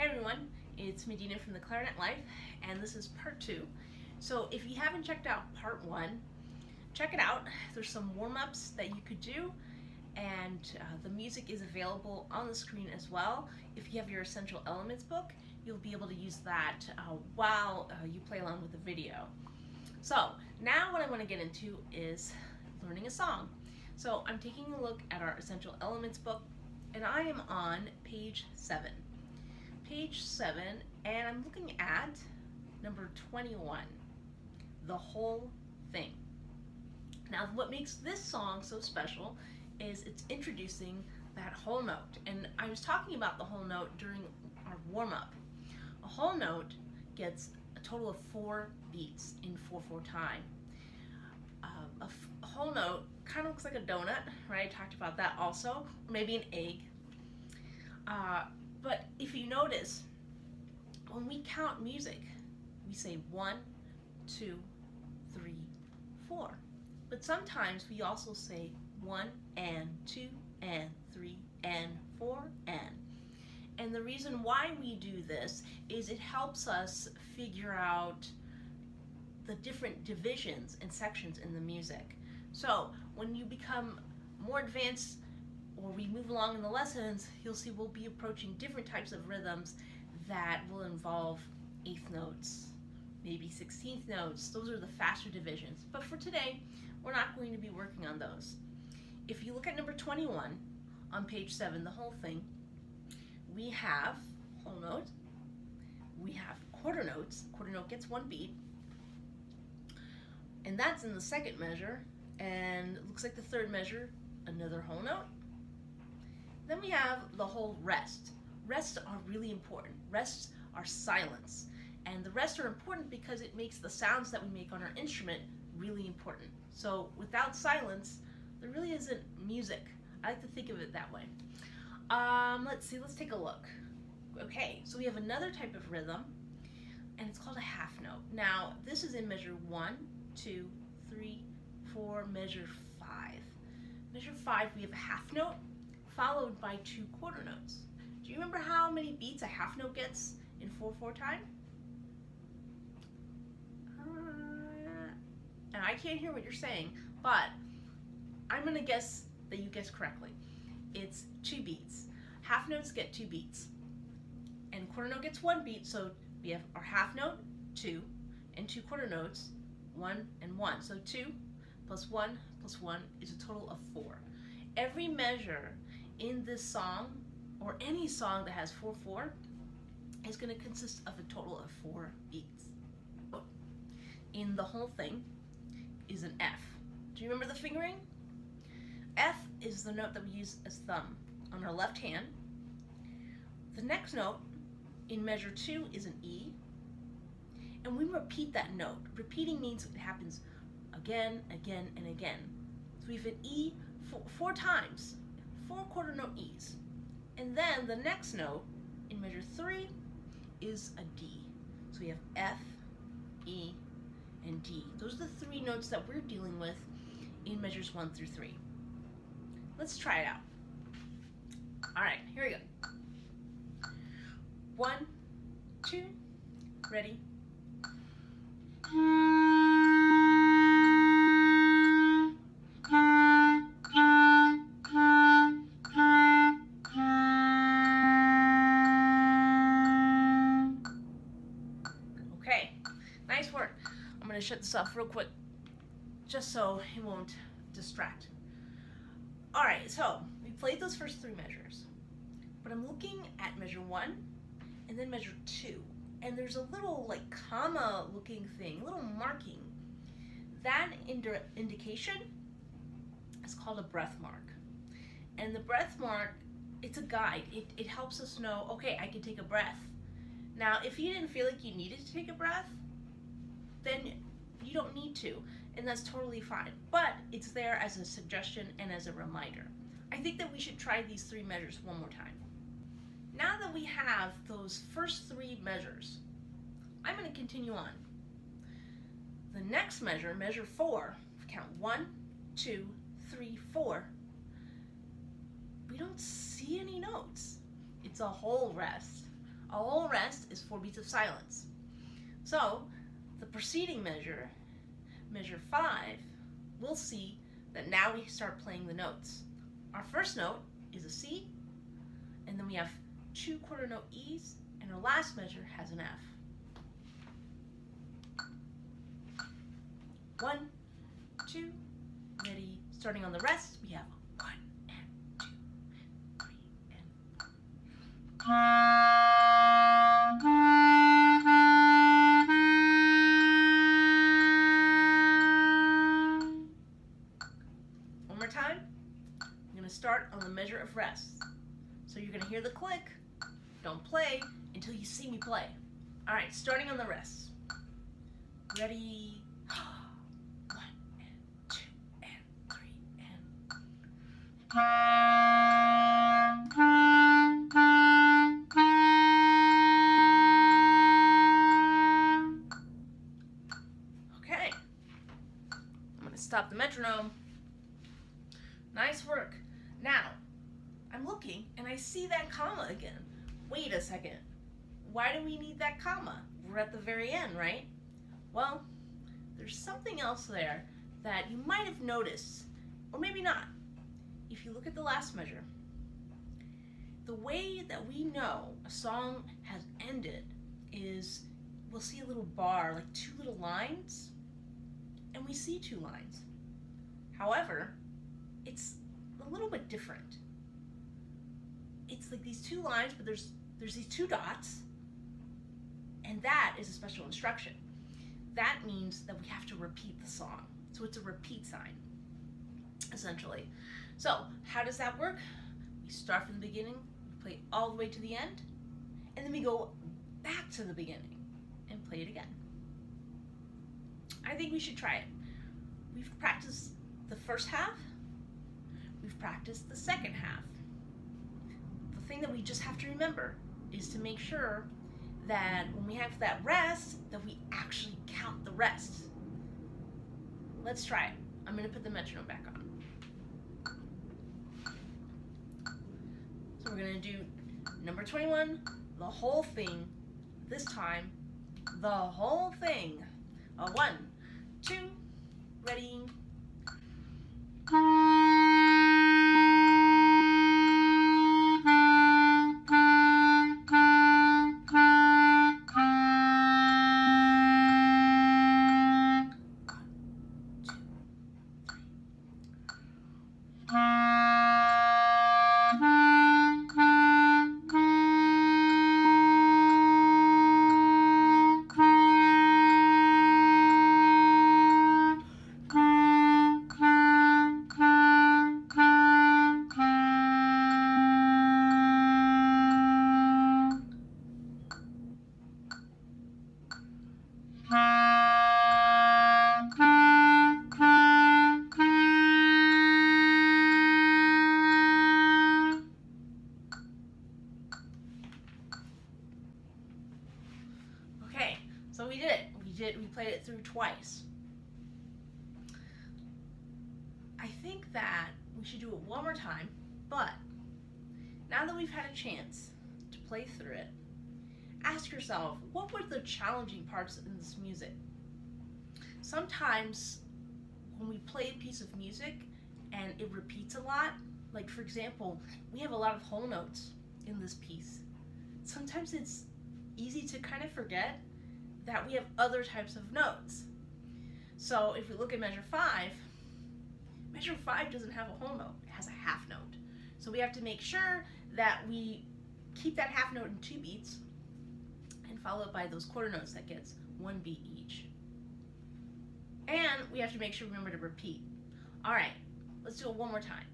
everyone, it's Medina from the Clarinet Life, and this is part 2. So if you haven't checked out part 1, check it out. There's some warm-ups that you could do, and the music is available on the screen as well. If you have your Essential Elements book, you'll be able to use that while you play along with the video. So now what I want to get into is learning a song. So I'm taking a look at our Essential Elements book, and I am on page 7. Page 7, and I'm looking at number 21, The Whole Thing. Now what makes this song so special is it's introducing that whole note. And I was talking about the whole note during our warm-up. A whole note gets a total of 4 beats in 4/4 time. A whole note kind of looks like a donut, right? I talked about that also, or maybe an egg. But if you notice, when we count music, we say 1, 2, 3, 4. But sometimes we also say 1 and 2 and 3 and 4 and. And the reason why we do this is it helps us figure out the different divisions and sections in the music. So when you become more advanced or we move along in the lessons, you'll see we'll be approaching different types of rhythms that will involve 8th notes, maybe 16th notes. Those are the faster divisions. But for today, we're not going to be working on those. If you look at number 21 on page 7, the whole thing, we have whole note, we have quarter notes. Quarter note gets 1 beat, and that's in the 2nd measure, and it looks like the 3rd measure, another whole note. Then we have the whole rest. Rests are really important. Rests are silence, and the rests are important because it makes the sounds that we make on our instrument really important. So without silence, there really isn't music. I like to think of it that way. Let's take a look. Okay, so we have another type of rhythm, and it's called a half note. Now, this is in measure 1, 2, 3, 4, measure 5. Measure 5, we have a half note, followed by 2 quarter notes. Do you remember how many beats a half note gets in 4/4 time? And I can't hear what you're saying, but I'm gonna guess that you guessed correctly. It's 2 beats. Half notes get 2 beats, and quarter note gets 1 beat. So we have our half note, 2, and 2 quarter notes, 1 and 1. So 2 plus 1 plus 1 is a total of 4. Every measure in this song, or any song that has 4/4, is going to consist of a total of 4 beats. In the whole thing is an F. Do you remember the fingering? F is the note that we use as thumb on our left hand. The next note in measure 2 is an E, and we repeat that note. Repeating means it happens again, again, and again. So we have an E 4 times, 4 quarter note E's. And then the next note in measure 3 is a D. So we have F, E, and D. Those are the 3 notes that we're dealing with in measures 1 through 3. Let's try it out. All right, here we go. 1, 2, ready. Okay, nice work. I'm gonna shut this off real quick just so it won't distract. All right, so we played those first 3 measures, but I'm looking at measure 1 and then measure 2, and there's a little like comma looking thing, a little marking. That indication is called a breath mark. And the breath mark, it's a guide. It helps us know, okay, I can take a breath. Now, if you didn't feel like you needed to take a breath, then you don't need to, and that's totally fine. But it's there as a suggestion and as a reminder. I think that we should try these 3 measures one more time. Now that we have those first 3 measures, I'm going to continue on. The next measure, measure 4, count 1, 2, 3, 4, we don't see any notes. It's a whole rest. All rest is 4 beats of silence. So the preceding measure, measure 5, we'll see that now we start playing the notes. Our first note is a C, and then we have 2 quarter note E's, and our last measure has an F. 1, 2, ready. Starting on the rest, we have 1 and 2 and 3 and 4. One more time. I'm going to start on the measure of rest. So you're going to hear the click. Don't play until you see me play. All right, starting on the rest. Ready. 1 and 2 and 3 and. Okay. I'm going to stop the metronome. Nice work. Now, I'm looking and I see that comma again. Wait a second. Why do we need that comma? We're at the very end, right? Well, there's something else there that you might have noticed, or maybe not. If you look at the last measure, the way that we know a song has ended is we'll see a little bar, like 2 little lines, and we see 2 lines. However, it's a little bit different. It's like these 2 lines, but there's these 2 dots, and that is a special instruction. That means that we have to repeat the song. So it's a repeat sign, essentially. So how does that work? We start from the beginning, we play all the way to the end, and then we go back to the beginning and play it again. I think we should try it. We've practiced the first half, we've practiced the second half. The thing that we just have to remember is to make sure that when we have that rest, that we actually count the rest. Let's try it. I'm going to put the metronome back on. So we're going to do number 21, the whole thing. This time, the whole thing. 1, 2, ready. So we did it. We played it through twice. I think that we should do it one more time, but now that we've had a chance to play through it, ask yourself, what were the challenging parts in this music? Sometimes when we play a piece of music and it repeats a lot, like for example, we have a lot of whole notes in this piece. Sometimes it's easy to kind of forget that we have other types of notes. So if we look at measure 5 doesn't have a whole note, it has a half note. So we have to make sure that we keep that half note in 2 beats and follow it by those quarter notes that gets 1 beat each. And we have to make sure we remember to repeat. All right, let's do it one more time.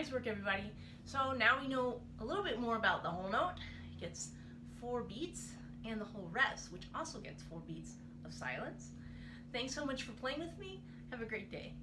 Nice work, everybody. So now we know a little bit more about the whole note. It gets 4 beats, and the whole rest, which also gets 4 beats of silence. Thanks so much for playing with me. Have a great day.